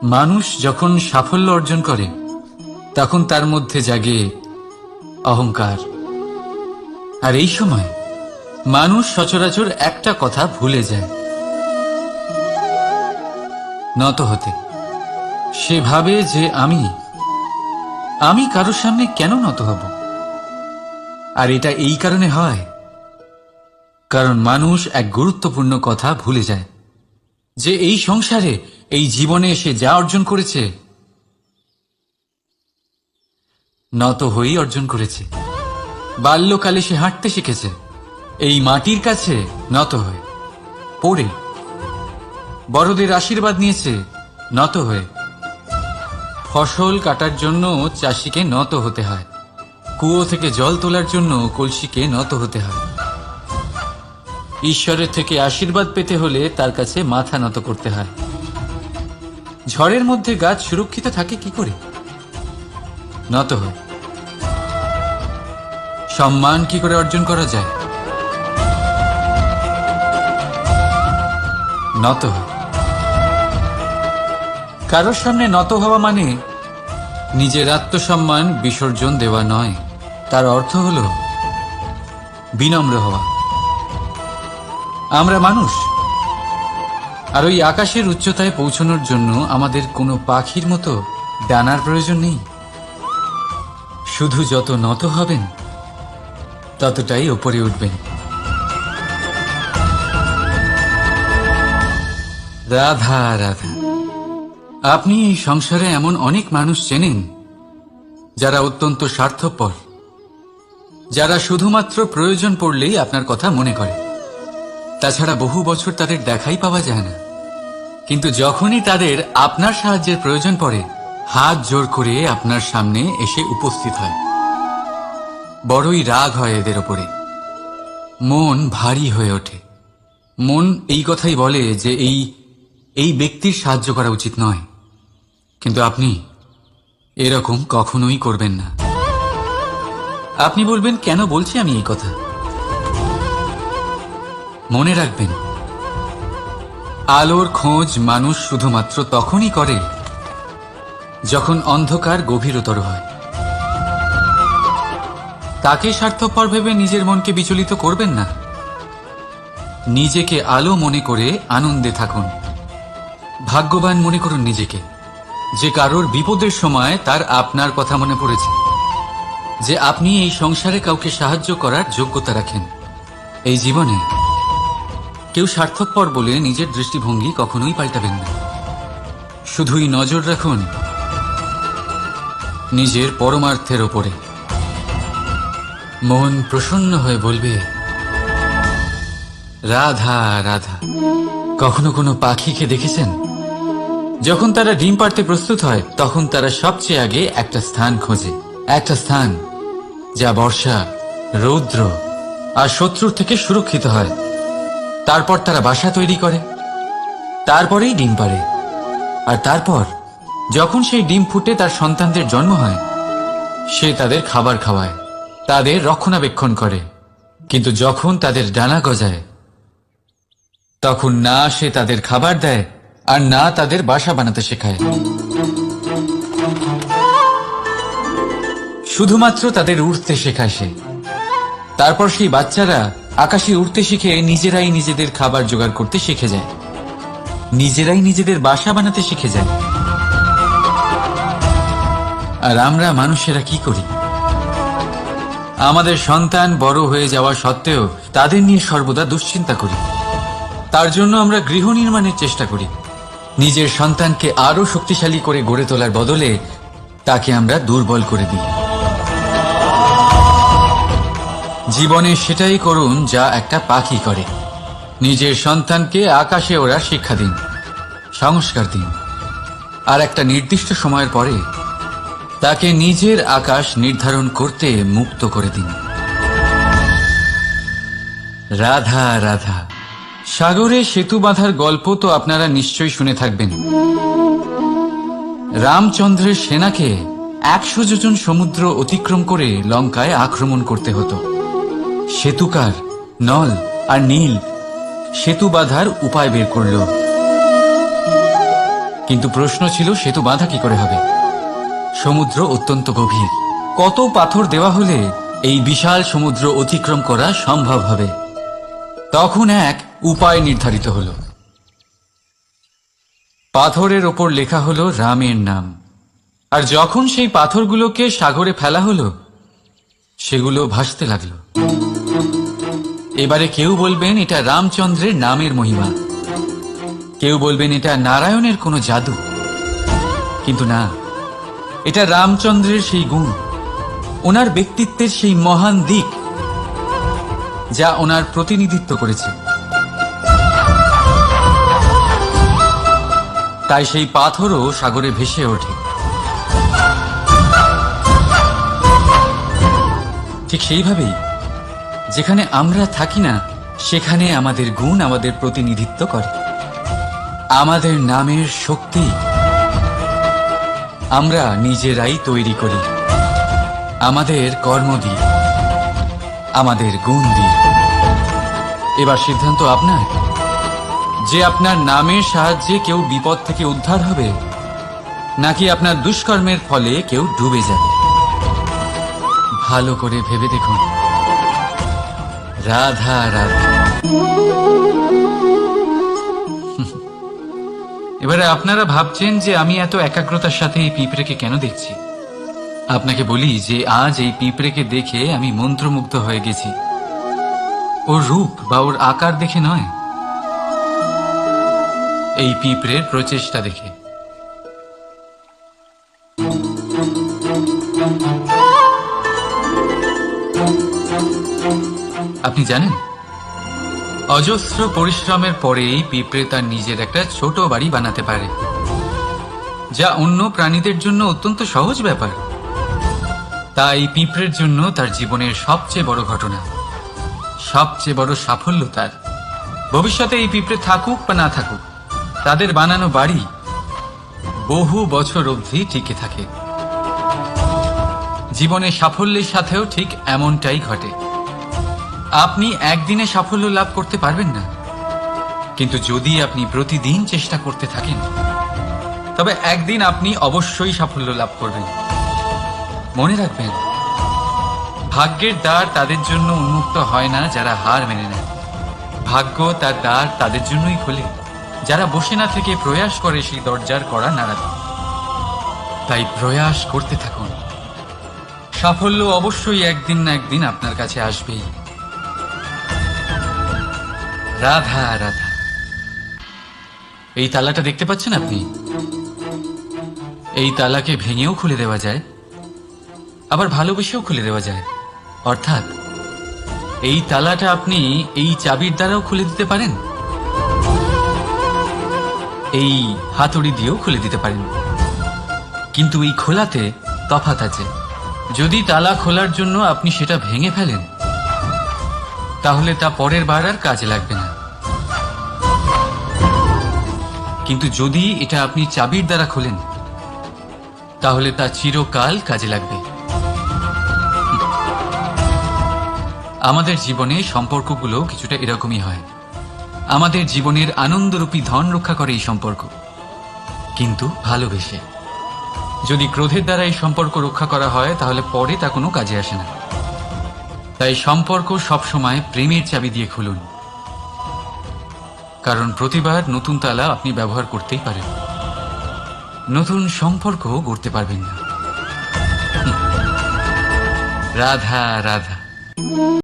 মানুষ যখন সাফল্য অর্জন করে তখন তার মধ্যে জাগে অহংকার। আর এই সময় মানুষ সচরাচর একটা কথা ভুলে যায়, নত হতে। সে ভাবে যে আমি কারোর সামনে কেন নত হব। আর এটা এই কারণে হয় কারণ মানুষ এক গুরুত্বপূর্ণ কথা ভুলে যায়, যে এই সংসারে, এই জীবনে সে যা অর্জন করেছে নত হয়েই অর্জন করেছে। বাল্যকালে সে হাঁটতে শিখেছে এই মাটির কাছে নত হয়ে, পড়ে। বড়দের আশীর্বাদ নিয়েছে নত হয়ে। ফসল কাটার জন্য চাষিকে নত হতে হয়, কুয়ো থেকে জল তোলার জন্য কলসিকে নত হতে হয়। ঈশ্বরের থেকে আশীর্বাদ পেতে হলে তার কাছে মাথা নত করতে হয়। ঝড়ের মধ্যে গাছ সুরক্ষিত থাকে কি করে? নত হয়। সম্মান কি করে অর্জন করা যায়? নত হয়। কারোর সামনে নত হওয়া মানে নিজের আত্মসম্মান বিসর্জন দেওয়া নয়, তার অর্থ হল বিনম্র হওয়া। আমরা মানুষ, আর ওই আকাশের উচ্চতায় পৌঁছানোর জন্য আমাদের কোনো পাখির মতো ডানার প্রয়োজন নেই। শুধু যত নত হবেন ততটাই ওপরে উঠবেন। রাধা রাধা। আপনি এই সংসারে এমন অনেক মানুষ চেনেন যারা অত্যন্ত স্বার্থপর, যারা শুধুমাত্র প্রয়োজন পড়লেই আপনার কথা মনে করে। তাছাড়া বহু বছর তাদের দেখাই পাওয়া যায় না, কিন্তু যখনই তাদের আপনার সাহায্যের প্রয়োজন পড়ে হাত জোর করে আপনার সামনে এসে উপস্থিত হয়। বড়ই রাগ হয় এদের ওপরে, মন ভারী হয়ে ওঠে। মন এই কথাই বলে যে এই ব্যক্তির সাহায্য করা উচিত নয়, কিন্তু আপনি এরকম কখনোই করবেন না। আপনি বলবেন, কেন বলছি আমি এই কথা? মনে রাখবেন, আলোর খোঁজ মানুষ শুধুমাত্র তখনই করে যখন অন্ধকার গভীরতর হয়। তাকে স্বার্থপর ভেবে নিজের মনকে বিচলিত করবেন না। নিজেকে আলো মনে করে আনন্দে থাকুন। ভাগ্যবান মনে করুন নিজেকে, যে কারোর বিপদের সময় তার আপনার কথা মনে পড়েছে, যে আপনি এই সংসারে কাউকে সাহায্য করার যোগ্যতা রাখেন। এই জীবনে কেউ স্বার্থপর বলে নিজের দৃষ্টিভঙ্গি কখনোই পাল্টাবেন না। শুধুই নজর রাখুন নিজের পরমার্থের ওপরে। মন প্রসন্ন হয়ে বলবে, রাধা রাধা। কখনো কোনো পাখিকে দেখেছেন? যখন তারা ডিম পাড়তে প্রস্তুত হয় তখন তারা সবচেয়ে আগে একটা স্থান খোঁজে, একটা স্থান যা বর্ষা, রৌদ্র আর শত্রুর থেকে সুরক্ষিত হয়। তারপর তারা বাসা তৈরি করে, তারপরেই ডিম পাড়ে। আর তারপর যখন সেই ডিম ফুটে তার সন্তানদের জন্ম হয়, সে তাদের খাবার খাওয়ায়, তাদের রক্ষণাবেক্ষণ করে। কিন্তু যখন তাদের ডানা গজায় তখন না সে তাদের খাবার দেয় আর না তাদের বাসা বানাতে শেখায়। শুধুমাত্র তাদের উড়তে শেখায় সে। তারপর সেই বাচ্চারা আকাশে উড়তে শিখে নিজেরাই নিজেদের খাবার জোগাড় করতে শিখে যায়, নিজেরাই নিজেদের বাসা বানাতে শিখে যায়। আর আমরা মানুষেরা কি করি? আমাদের সন্তান বড় হয়ে যাওয়া সত্ত্বেও তাদের নিয়ে সর্বদা দুশ্চিন্তা করি। তার জন্য আমরা গৃহ নির্মাণের চেষ্টা করি। নিজের সন্তানকে আরো শক্তিশালী করে গড়ে তোলার বদলে তাকে আমরা দুর্বল করে দিই। জীবনে সেটাই করুন যা একটা পাখি করে। নিজের সন্তানকে আকাশে ওড়ার শিক্ষা দিন, সংস্কার দিন, আর একটা নির্দিষ্ট সময়ের পরে তাকে নিজের আকাশ নির্ধারণ করতে মুক্ত করে দিন। রাধা রাধা। সাগরে সেতু বাঁধার গল্প তো আপনারা নিশ্চয়ই শুনে থাকবেন। রামচন্দ্রের সেনাকে 100 যোজন সমুদ্র অতিক্রম করে লঙ্কায় আক্রমণ করতে হতো। সেতুকার নল আর নীল সেতু বাঁধার উপায় বের করল। কিন্তু প্রশ্ন ছিল সেতু বাঁধা কি করে হবে। সমুদ্র অত্যন্ত গভীর, কত পাথর দেওয়া হলে এই বিশাল সমুদ্র অতিক্রম করা সম্ভব হবে। তখন এক উপায় নির্ধারিত হল। পাথরের ওপর লেখা হলো রামের নাম, আর যখন সেই পাথরগুলোকে সাগরে ফেলা হলো সেগুলো ভাসতে লাগলো। এবারে কেউ বলবেন এটা রামচন্দ্রের নামের মহিমা, কেউ বলবেন এটা নারায়ণের কোনো জাদু, কিন্তু না, এটা রামচন্দ্রের সেই গুণ, ওনার ব্যক্তিত্বের সেই মহান দিক যা ওনার প্রতিনিধিত্ব করেছে। তাই সেই পাথরও সাগরে ভেসে ওঠে। ঠিক সেইভাবেই যেখানে আমরা থাকি না সেখানে আমাদের গুণ আমাদের প্রতিনিধিত্ব করে। আমাদের নামের শক্তি আমরা নিজেরাই তৈরি করি, আমাদের কর্ম দিয়ে, আমাদের গুণ দিয়ে। এবার সিদ্ধান্ত আপনার যে আপনার নামের সাহায্যে কেউ বিপদ থেকে উদ্ধার হবে নাকি আপনার দুষ্কর্মের ফলে কেউ ডুবে যাবে। ভালো করে ভেবে দেখুন। রাধা রাধা। এবারে আপনারা ভাবছেন যে আমি এত একাগ্রতার সাথে এই পিঁপড়েকে কেন দেখছি। আপনাকে বলি যে আজ এই পিঁপড়েকে দেখে আমি মন্ত্রমুগ্ধ হয়ে গেছি। ওর রূপ বা ওর আকার দেখে নয়, এই পিঁপড়ের প্রচেষ্টা দেখে। আপনি জানেন, অজস্র পরিশ্রমের পরেই পিঁপড়ে তার নিজের একটা ছোট বাড়ি বানাতে পারে, যা অন্য প্রাণীদের জন্য অত্যন্ত সহজ ব্যাপার। তাই পিঁপড়ের জন্য তার জীবনের সবচেয়ে বড় ঘটনা, সবচেয়ে বড় সাফল্য তার। ভবিষ্যতে এই পিঁপড়ে থাকুক বা না থাকুক, তাদের বানানো বাড়ি বহু বছর অবধি টিকে থাকে। জীবনের সাফল্যের সাথেও ঠিক এমনটাই ঘটে। আপনি একদিনে সাফল্য লাভ করতে পারবেন না, কিন্তু যদি আপনি প্রতিদিন চেষ্টা করতে থাকেন তবে একদিন আপনি অবশ্যই সাফল্য লাভ করবেন। মনে রাখবেন, ভাগ্যের দ্বার তাদের জন্য উন্মুক্ত হয় না যারা হার মেনে নেয়। ভাগ্য তার দ্বার তাদের জন্যই খোলে যারা বসে না থেকে প্রয়াস করে সেই দরজার কড়া নাড়াতে। তাই প্রয়াস করতে থাকুন, সাফল্য অবশ্যই একদিন না একদিন আপনার কাছে আসবেই। রাধা রাধা। এই তালাটা দেখতে পাচ্ছেন আপনি? এই তালাকে ভেঙেও খুলে দেওয়া যায়, আবার ভালোবেসেও খুলে দেওয়া যায়। অর্থাৎ এই তালাটা আপনি এই চাবির দ্বারাও খুলে দিতে পারেন, এই হাতুড়ি দিয়েও খুলে দিতে পারেন। কিন্তু এই খোলাতে তফাৎ আছে। যদি তালা খোলার জন্য আপনি সেটা ভেঙে ফেলেন তাহলে তা পরের বার আর কাজে লাগবে না, কিন্তু যদি এটা আপনি চাবির দ্বারা খোলেন তাহলে তা চিরকাল কাজে লাগবে। আমাদের জীবনে সম্পর্কগুলো কিছুটা এরকমই হয়। আমাদের জীবনের আনন্দরূপী ধন রক্ষা করে এই সম্পর্ক, কিন্তু ভালোবেসে। যদি ক্রোধের দ্বারা এই সম্পর্ক রক্ষা করা হয় তাহলে পরে তা কোনো কাজে আসে না। তাই সম্পর্ক সবসময় প্রেমের চাবি দিয়ে খুলুন, কারণ প্রতিবার নতুন তালা আপনি ব্যবহার করতেই পারেন, নতুন সম্পর্ক গড়তে পারবেন না। রাধা রাধা।